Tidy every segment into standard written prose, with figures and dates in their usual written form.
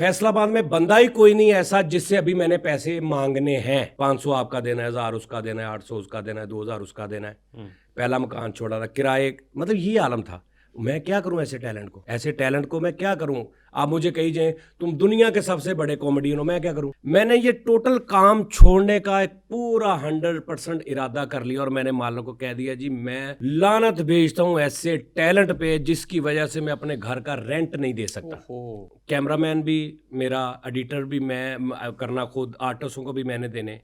फैसलाबाद में बंदा ही कोई नहीं ऐसा जिससे अभी मैंने पैसे मांगने हैं। 500 आपका देना है, 1000 उसका देना है, 800 उसका देना है, 2000 उसका देना है। पहला मकान छोड़ा था, किराए, मतलब ये आलम था। मैं क्या करूं ऐसे टैलेंट को मैं क्या करूं? आप मुझे कही जाए तुम दुनिया के सबसे बड़े कॉमेडियन हो, मैं क्या करूं? मैंने ये टोटल काम छोड़ने का एक पूरा 100% इरादा कर लिया और मैंने मालिक को कह दिया, जी मैं लानत भेजता हूं ऐसे टैलेंट पे जिसकी वजह से मैं अपने घर का रेंट नहीं दे सकता। कैमरामैन भी मेरा, एडिटर भी मैं करना खुद, आर्टिस्टों को भी मैंने देने।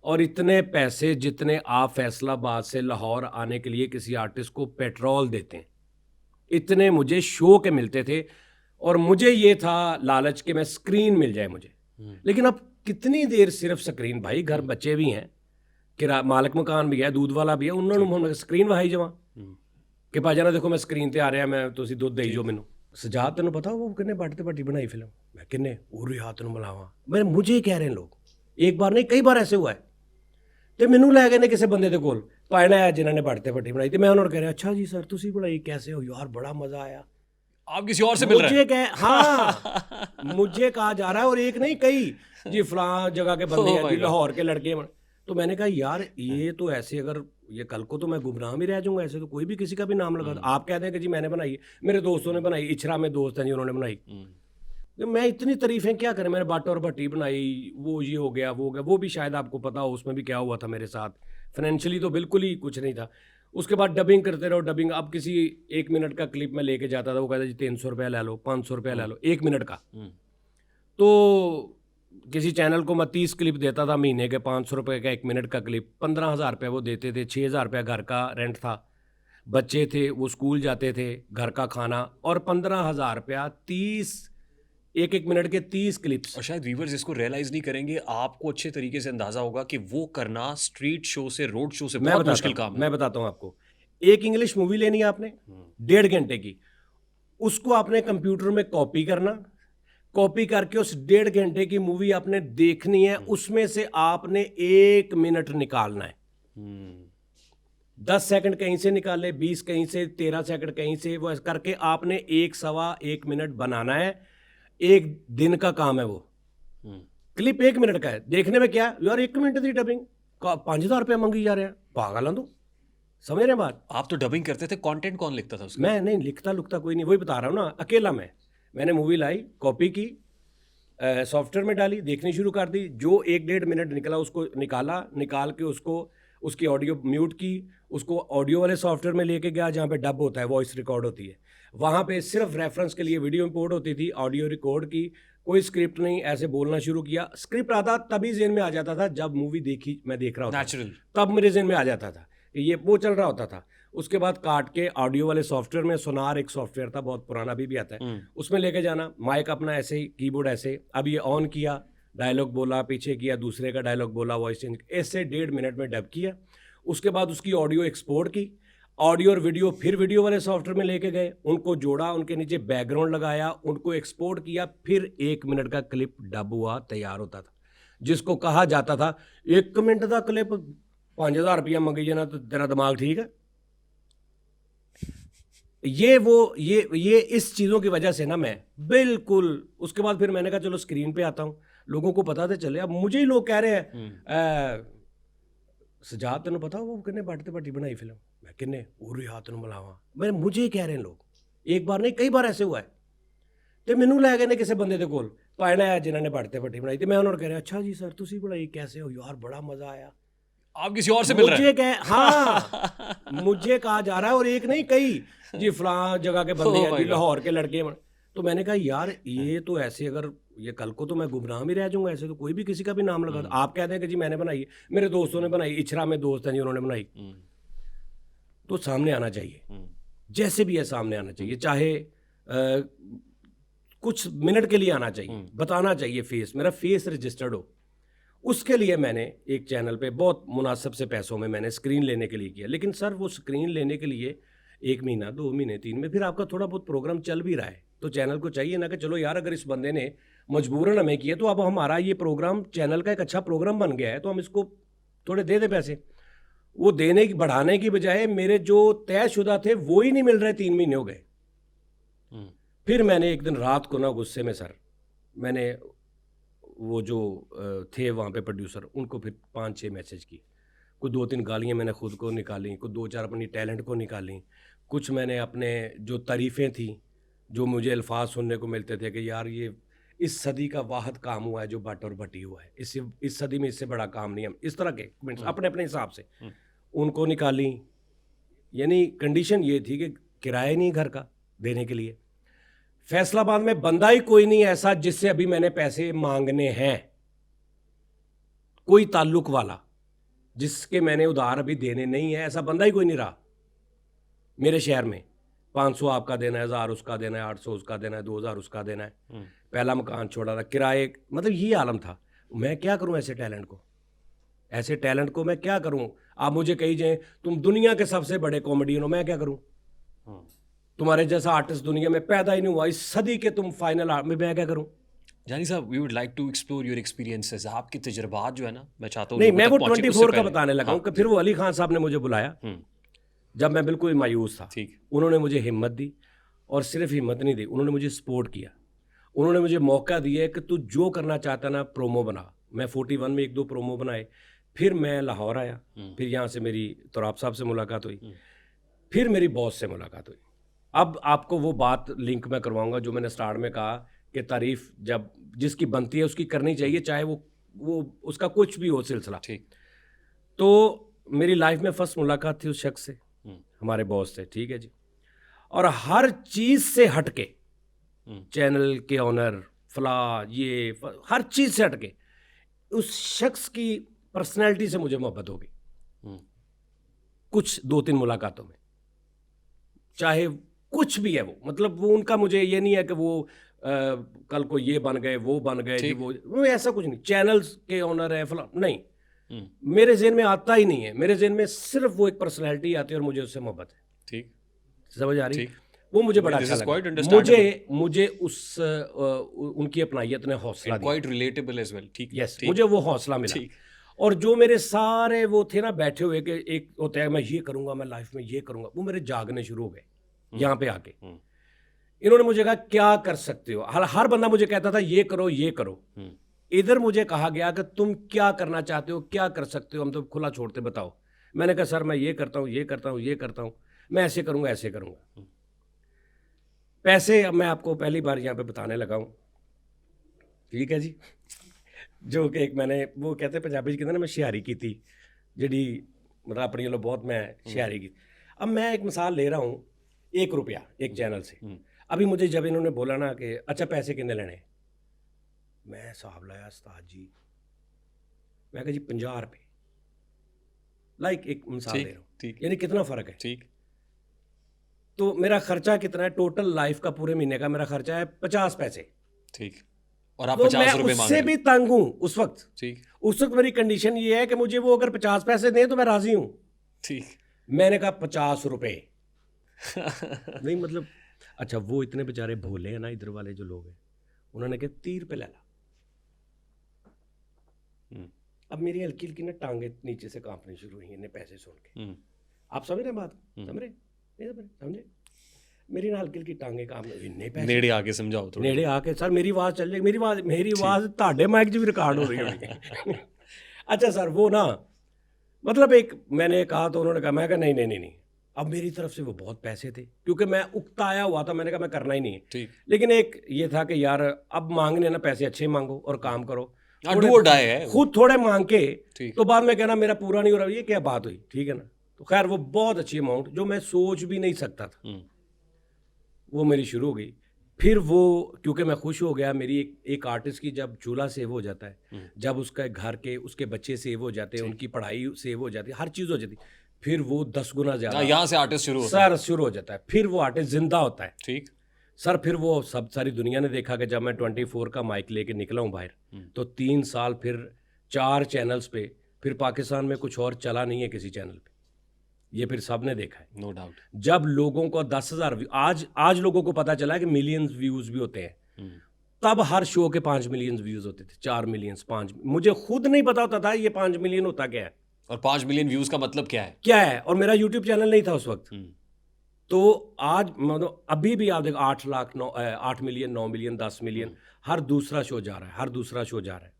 और इतने पैसे जितने आप फैसलाबाद से लाहौर आने के लिए किसी आर्टिस्ट को पेट्रोल देते हैं, इतने मुझे शो के मिलते थे। और मुझे ये था लालच कि मैं स्क्रीन मिल जाए मुझे। लेकिन अब कितनी देर सिर्फ स्क्रीन, भाई घर बच्चे भी हैं, किरा मालिक मकान भी है, दूध वाला भी है, उन्होंने स्क्रीन वहाई जमा कि भाजाना देखो मैं स्क्रीन ते आ रहा, मैं तुसी दुध देई जो मैनू। सजाद तेन पता वो किन्ने बट ते बट्टी बनाई फिल्म? मैं किन्ने उरी हाथ नूं मिलावां, मैं मुझे कह रहे हैं लोग, एक बार नहीं कई बार ऐसे हुआ है। तो मैनू लै गए ने किसी बंदे दे कोल, पायना है जिन्होंने बट ते बट्टी बनाई, तो मैं उन्होंने कह रहा अच्छा जी सर तुसी बनाई, कैसे हो यार, बड़ा मजा आया। आप किसी और से मिल रहे हैं? हाँ मुझे कहा जा रहा है, और एक नहीं कई, जी फलां जगह के बंदे हैं जी, लाहौर के लड़के। तो मैंने कहा यार ये तो ऐसे, अगर ये कल को तो मैं गुमराह भी रह जाऊंगा, ऐसे तो कोई भी किसी का भी नाम लगा, आप कहते हैं कि जी मैंने बनाई, मेरे दोस्तों ने बनाई, इछरा में दोस्त हैं जी उन्होंने बनाई। तो मैं इतनी तारीफें क्या करें, मैंने बट और भट्टी बनाई, वो ये हो गया वो हो गया, वो भी शायद आपको पता हो उसमें भी क्या हुआ था मेरे साथ। फाइनेंशियली तो बिल्कुल ही कुछ नहीं था। उसके बाद डबिंग करते रहो, डबिंग। अब किसी 1 मिनट का क्लिप में लेके जाता था, वो कहता जी 300 रुपया ले लो, 500 रुपया ले लो 1 मिनट का। तो किसी चैनल को मैं 30 क्लिप देता था महीने के, 500 रुपये का 1 मिनट का क्लिप, 15,000 रुपये वो देते थे। 6,000 रुपया घर का रेंट था, बच्चे थे वो स्कूल जाते थे, घर का खाना, और 15,000 रुपया 30 1 मिनट के 30 क्लिप्स। और शायद व्यूअर्स इसको रियलाइज नहीं करेंगे, आपको अच्छे तरीके से अंदाजा होगा कि वो करना स्ट्रीट शो से, रोड शो से बहुत मुश्किल काम है। मैं बताता हूँ आपको। एक इंग्लिश मूवी लेनी है आपने 1.5 घंटे की, उसको आपने कंप्यूटर में कॉपी करना, कॉपी करके उस 1.5 घंटे की मूवी आपने देखनी है, उसमें से आपने 1 मिनट निकालना है। 10 सेकंड कहीं से निकाले, 20 कहीं से, 13 सेकंड कहीं से, वो करके आपने 1 मिनट बनाना है। 1 दिन का काम है वो। क्लिप 1 मिनट का है, देखने में क्या यार 1 मिनट की डबिंग 5,000 रुपया मंगी जा रहे हैं, पागल तो समझ रहे हैं बात? आप तो डबिंग करते थे, कंटेंट कौन लिखता था उसका? मैं नहीं लिखता लुकता कोई नहीं, वही बता रहा हूँ ना, अकेला मैंने मूवी लाई, कॉपी की, सॉफ्टवेयर में डाली, देखनी शुरू कर दी। जो 1-1.5 मिनट निकला उसको निकाल के उसको, उसकी ऑडियो म्यूट की, उसको ऑडियो वाले सॉफ्टवेयर में लेके गया जहाँ पे डब होता है, वॉइस रिकॉर्ड होती है, वहाँ पे सिर्फ रेफरेंस के लिए वीडियो इंपोर्ट होती थी, ऑडियो रिकॉर्ड की, कोई स्क्रिप्ट नहीं, ऐसे बोलना शुरू किया। स्क्रिप्ट आता तभी जेन में आ जाता था जब मूवी देखी, मैं देख रहा होता नेचुरल, तब मेरे जेन में आ जाता था कि ये वो चल रहा होता था। उसके बाद काट के ऑडियो वाले सॉफ्टवेयर में, सोनार एक सॉफ्टवेयर था बहुत पुराना, भी आता है, उसमें लेके जाना, माइक अपना ऐसे ही, कीबोर्ड ऐसे, अब ये ऑन किया, डायलॉग बोला, पीछे किया, दूसरे का डायलॉग बोला, वॉइस चेंज, ऐसे 1.5 मिनट में डब किया। उसके बाद उसकी ऑडियो एक्सपोर्ट की, ऑडियो और वीडियो फिर वीडियो वाले सॉफ्टवेयर में लेके गए, उनको जोड़ा, उनके नीचे बैकग्राउंड लगाया, उनको एक्सपोर्ट किया, फिर 1 मिनट का क्लिप डब हुआ, तैयार होता था, जिसको कहा जाता था 1 मिनट का क्लिप 5,000 रुपया मंगी जाना, तो तेरा दिमाग ठीक है? ये इस चीज़ों की वजह से ना मैं बिल्कुल, उसके बाद फिर मैंने कहा चलो स्क्रीन पे आता हूँ, लोगों को पता तो चले। अब मुझे ही लोग कह रहे हैं सजाद तेन पता वो किन्ने बट ते बट्टी बनाई फिल्म? मैं किन्ने उरी हाथ नूं मिलावां, मैं मुझे ही कह रहे हैं लोग, एक बार नहीं कई बार ऐसे हुआ है। तो मैनू लै गए ने किसी बंदे दे कोल, पायना है जिन्होंने बट ते बट्टी बनाई, तो मैं उन्होंने कह रहा अच्छा जी सर तुसी बनाई, कैसे हो यार, बड़ा मजा आया। आप किसी और से मिल रहे हैं? हाँ मुझे कहा जा रहा है, और एक नहीं कई, जी फलां जगह के बंदे हैं जी, लाहौर के लड़के। तो मैंने कहा यार ये तो ऐसे, अगर ये कल को तो मैं गुमराह भी रह जाऊंगा, ऐसे तो कोई भी किसी का भी नाम लगा, आप कहते हैं कि जी मैंने बनाई, मेरे दोस्तों ने बनाई, इछरा में दोस्त हैं जी उन्होंने बनाई। तो सामने आना चाहिए, जैसे भी है सामने आना चाहिए, चाहे कुछ मिनट के लिए आना चाहिए, बताना चाहिए, फेस, मेरा फेस रजिस्टर्ड हो। उसके लिए मैंने एक चैनल पे बहुत मुनासिब से पैसों में मैंने स्क्रीन लेने के लिए किया। लेकिन सर वो स्क्रीन लेने के लिए 1 महीना, 2 महीने, 3 में फिर आपका थोड़ा बहुत प्रोग्राम चल भी रहा है, तो चैनल को चाहिए ना कि चलो यार अगर इस बंदे ने मजबूरन हमें किया, तो अब हमारा ये प्रोग्राम चैनल का एक अच्छा प्रोग्राम बन गया है, तो हम इसको थोड़े दे दें पैसे। वो देने की, बढ़ाने की बजाय मेरे जो तयशुदा थे वो ही नहीं मिल रहे, 3 महीने हो गए। फिर मैंने एक दिन रात को ना गुस्से में, सर मैंने वो जो थे वहाँ पे प्रोड्यूसर, उनको फिर 5-6 मैसेज किए। कुछ 2-3 गालियाँ मैंने खुद को निकाली, कुछ 2-4 अपनी टैलेंट को निकाली, कुछ मैंने अपने जो तारीफ़ें थी, जो मुझे अल्फाज सुनने को मिलते थे कि यार ये इस सदी का वाहिद काम हुआ है जो भट्ट और भट्टी हुआ है, इस सदी में इससे बड़ा काम नहीं है, इस तरह के कमेंट्स अपने अपने हिसाब से उनको निकाली। यानी कंडीशन ये थी कि किराया नहीं घर का देने के लिए। फैसलाबाद में बंदा ही कोई नहीं ऐसा जिससे अभी मैंने पैसे मांगने हैं, कोई ताल्लुक वाला जिसके मैंने उधार अभी देने नहीं है, ऐसा बंदा ही कोई नहीं रहा मेरे शहर में। 500 आपका देना है, 1000 उसका देना है, 800 उसका देना है, 2000 उसका देना है। पहला मकान छोड़ा था, किराए, मतलब ये आलम था। मैं क्या करूं ऐसे टैलेंट को मैं क्या करूं? आप मुझे कही जाए तुम दुनिया के सबसे बड़े कॉमेडियन हो, मैं क्या करूं? तुम्हारे जैसा आर्टिस्ट दुनिया में पैदा ही नहीं हुआ, इस सदी के तुम फाइनल आर्ट में, मैं क्या करूं? जानी साहब, we would like to explore your experiences, आपके तजुर्बात जो है ना, मैं चाहता हूँ नहीं, लोगों मैं तक वो पहुंचे, 24 उससे का पहले। बताने लगा हूं कि फिर वो अली खान साहब ने मुझे बुलाया जब मैं बिल्कुल मायूस था। ठीक। उन्होंने मुझे हिम्मत दी, और सिर्फ हिम्मत नहीं दी, उन्होंने मुझे सपोर्ट किया। उन्होंने मुझे मौका दिया कि तू जो करना चाहता ना प्रोमो बना। मैं 41 में 1-2 प्रोमो बनाए, फिर मैं लाहौर आया, फिर यहाँ से मेरी तोराब साहब से मुलाकात हुई, फिर मेरी बॉस से मुलाकात हुई। अब आपको वो बात लिंक मैं करवाऊंगा जो मैंने स्टार्ट में कहा कि तारीफ जब जिसकी बनती है उसकी करनी चाहिए, चाहे वो उसका कुछ भी हो सिलसिला। ठीक। तो मेरी लाइफ में फर्स्ट मुलाकात थी उस शख्स से, हमारे बॉस से, ठीक है जी। और हर चीज़ से हटके, चैनल के ऑनर फला हर चीज़ से हटके उस शख्स की पर्सनैलिटी से मुझे मोहब्बत हो गई कुछ 2-3 मुलाकातों में। चाहे कुछ भी है वो, मतलब वो उनका मुझे ये नहीं है कि वो कल को ये बन गए वो बन गए जी, वो ऐसा कुछ नहीं। चैनल्स के ऑनर है फला, नहीं, मेरे ज़हन में आता ही नहीं है। मेरे ज़हन में सिर्फ वो एक पर्सनैलिटी आती है और मुझे उससे मोहब्बत है। ठीक, समझ आ रही? वो मुझे बड़ा अच्छा लगा। मुझे उनकी अपनायत ने हौसला दिया, क्वाइट रिलेटेबल एज वेल। ठीक, यस, मुझे वो हौसला मिला। और जो मेरे सारे वो थे ना बैठे हुए कि एक होता है मैं ये करूंगा, मैं लाइफ में ये करूंगा, वो मेरे जागने शुरू हो गए यहाँ पे आके। इन्होंने मुझे कहा क्या कर सकते हो। हर बंदा मुझे कहता था ये करो ये करो, इधर मुझे कहा गया कि तुम क्या करना चाहते हो, क्या कर सकते हो, हम तो खुला छोड़ते, बताओ। मैंने कहा सर मैं ये करता हूँ, ये करता हूँ, ये करता हूँ, मैं ऐसे करूँगा, ऐसे करूँगा। पैसे अब मैं आपको पहली बार यहाँ पे बताने लगा हूँ, ठीक है जी। जो कि एक मैंने वो कहते पंजाबी च कहते ना मैं शियारी की थी जी, मतलब अपनी लो बहुत मैं शियारी की। अब मैं एक मिसाल ले रहा हूँ, 1 रुपया एक चैनल से। अभी मुझे जब इन्होंने बोला ना कि अच्छा पैसे कितने लेने, मैं हिसाब लाया उस्ताद जी, मैं कहा जी 50 रुपये, लाइक एक मिसाल ले रहा हूँ, यानी कितना फ़र्क है। ठीक। तो मेरा खर्चा कितना है टोटल लाइफ का, पूरे महीने का मेरा खर्चा है 50 पैसे। ठीक। और आप तो 50 मैं रुपए मांग उससे रहे भी तंग हूँ उस वक्त। ठीक। उस वक्त मेरी कंडीशन ये है कि मुझे वो अगर 50 पैसे दें तो मैं राजी हूँ। ठीक। मैंने कहा 50 रुपए नहीं, मतलब अच्छा वो इतने बेचारे भोले हैं ना इधर वाले जो लोग हैं, उन्होंने कहा 30 रुपये ले ला। अब मेरी हल्की हल्की ना टांगे नीचे से कांपनी शुरू हुई इन्हें पैसे सुन के। आप समझ रहे बात? समझ रहे? नहीं समझे? मेरी ना हल्की हल्की टांगे कांपने, इन्ने पैसे। नेड़े आके समझाओ थोड़ा। नेड़े आके सर मेरी आवाज़ चल जाएगी, मेरी आवाज़ ताड़े माइक च भी रिकॉर्ड हो रही होगी। अच्छा सर वो ना, मतलब एक मैंने कहा तो उन्होंने कहा, मैं कहा नहीं। अब मेरी तरफ से वो बहुत पैसे थे क्योंकि मैं उकताया हुआ था, मैंने कहा मैं करना ही नहीं है। ठीक। लेकिन एक ये था कि यार अब मांगने ना पैसे अच्छे मांगो और काम करो, डू और डाई है खुद थोड़े मांग के तो बाद में कहना मेरा पूरा नहीं हो रहा, ये क्या बात हुई, ठीक है ना। तो खैर वो बहुत अच्छी अमाउंट जो मैं सोच भी नहीं सकता था वो मेरी शुरू हो गई। फिर वो क्योंकि मैं खुश हो गया, मेरी एक आर्टिस्ट की जब चूल्हा सेव हो जाता है, जब उसका घर के उसके बच्चे सेव हो जाते हैं, उनकी पढ़ाई सेव हो जाती है, हर चीज़ हो जाती है, फिर वो 10 गुना ज़्यादा यहाँ से आर्टिस्ट शुरू होता है। सर शुरू हो जाता है। फिर वो आर्टिस्ट जिंदा होता है। ठीक सर फिर वो सब सारी दुनिया ने देखा कि जब मैं 24 का माइक लेके निकला हूँ बाहर, तो 3 साल फिर 4 चैनल्स पे, फिर पाकिस्तान में कुछ और चला नहीं है किसी चैनल पे, ये फिर सब ने देखा है। No doubt. जब लोगों को 10,000 आज लोगों को पता चला कि मिलियंस व्यूज भी होते हैं, तब हर शो के 5 मिलियन व्यूज होते थे, 4 मिलियन 5, मुझे खुद नहीं पता होता था ये 5 मिलियन होता क्या है और 5 मिलियन व्यूज का मतलब क्या है। और मेरा यूट्यूब चैनल नहीं था उस वक्त। तो आज मतलब अभी भी आप देखो 8 मिलियन 9 मिलियन 10 मिलियन हर दूसरा शो जा रहा है, हर दूसरा शो जा रहा है।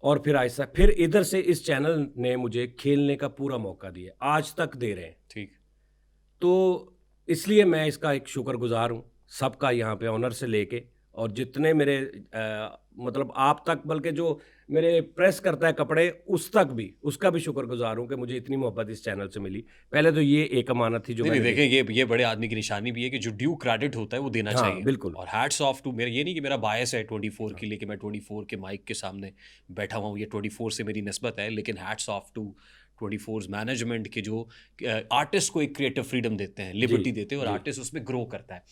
और फिर ऐसा, फिर इधर से इस चैनल ने मुझे खेलने का पूरा मौका दिया, आज तक दे रहे हैं। ठीक। तो इसलिए मैं इसका एक शुक्रगुजार हूँ, सबका, यहाँ पे ऑनर से लेके और जितने मेरे मतलब आप तक, बल्कि जो मेरे प्रेस करता है कपड़े उस तक भी, उसका भी शुक्रगुजार हूँ कि मुझे इतनी मोहब्बत इस चैनल से मिली। पहले तो ये एक अमानत थी जो नहीं नहीं, मैंने देखें ये बड़े आदमी की निशानी भी है कि जो ड्यू क्रेडिट होता है वो देना हाँ, चाहिए। बिल्कुल। और हैट्स ऑफ टू, मेरा ये नहीं कि मेरा बायस है 24 के लिए कि मैं 24 के माइक के सामने बैठा हुआ हूँ, ये 24 से मेरी नस्बत है, लेकिन हैट्स ऑफ टू 24 मैनेजमेंट के जो आर्टिस्ट को एक क्रिएटिव फ्रीडम देते हैं, लिबर्टी देते हैं, और जी। आर्टिस्ट उसमें ग्रो करता है।